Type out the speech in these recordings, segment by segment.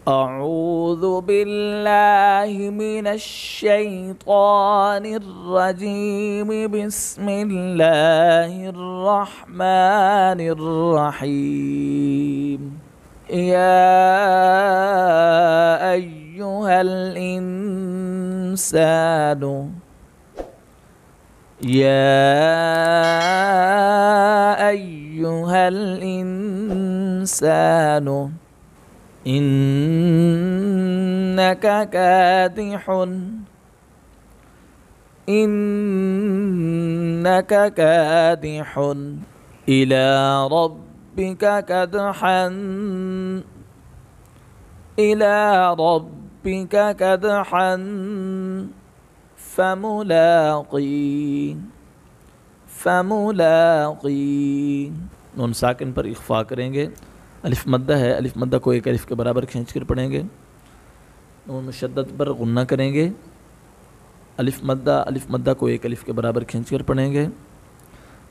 أعوذ بالله من الشيطان الرجيم. بسم الله الرحمن الرحيم. يا أيها الإنسان إنك كادح إلى ربك كدحا فملاقيه। नून साकिन पर इख्फा करेंगे। अलिफ मद्दा है, अलिफ मद्दा को एक अलिफ के बराबर खींच कर पढ़ेंगे। नून मुशद्दद पर गुन्ना करेंगे। अलिफ मद्दा को एक अलिफ के बराबर खींच कर पढ़ेंगे।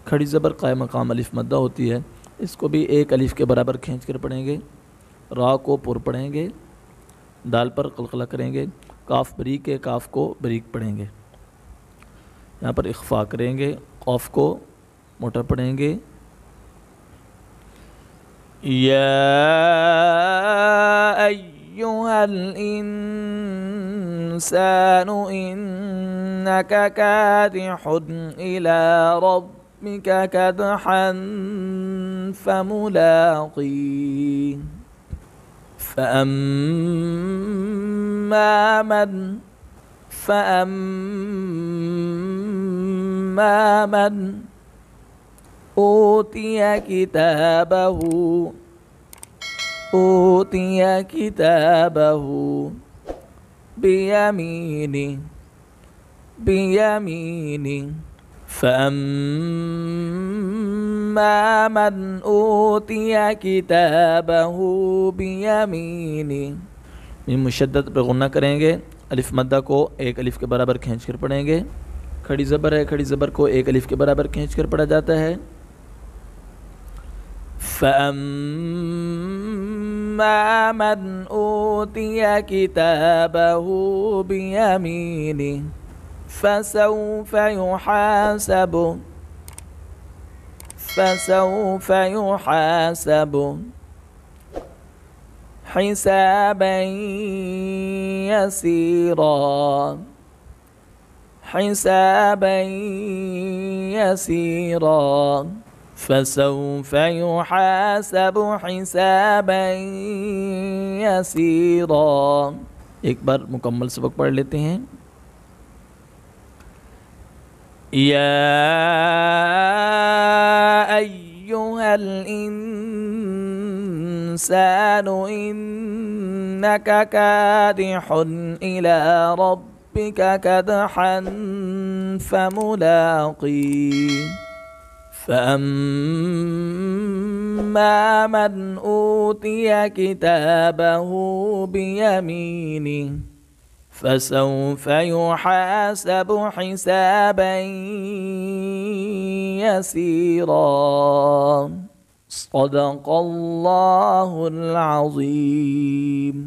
खड़ी ज़बर क़ायम मक़ाम अलिफ मद्दा होती है, इसको भी एक अलिफ के बराबर खींच कर पढ़ेंगे। रा को पुर पढ़ेंगे। दाल पर क़लक़ला करेंगे। काफ बरीक है, काफ को बरीक पढ़ेंगे। यहाँ पर इख्फा करेंगे। क़ाफ को मोटा पढ़ेंगे। या अय्युहल इंसानु इन्नका कादिहुन इला रब्बिका कदहन फमुलाक़ीह। فأما من أوتي كتابه بيمينه فأما من أوتي كتابه بيمينه। मीम मुशद्दद पर गुन्ना करेंगे। अलिफ मद्दा को एक अलिफ के बराबर खींच कर पढ़ेंगे। खड़ी ज़बर है, खड़ी ज़बर को एक अलिफ के बराबर खींच कर पढ़ा जाता है। फअम्मा मन ऊतिया किताबहु बियमीनिहि फसौफ युहासबु हिसाबन यसीरा फसौफ युहासबु हिसाबन यसीरा। एक बार मुकम्मल सबक पढ़ लेते हैं। या अय्युहल इंसानु इन्नका कादिहुन इला रब्बिका कदहन फमुलाक़ीह। فأما من أوتي كتابه بيمينه فسوف يحاسب حسابا يسيرا। صدق الله العظيم।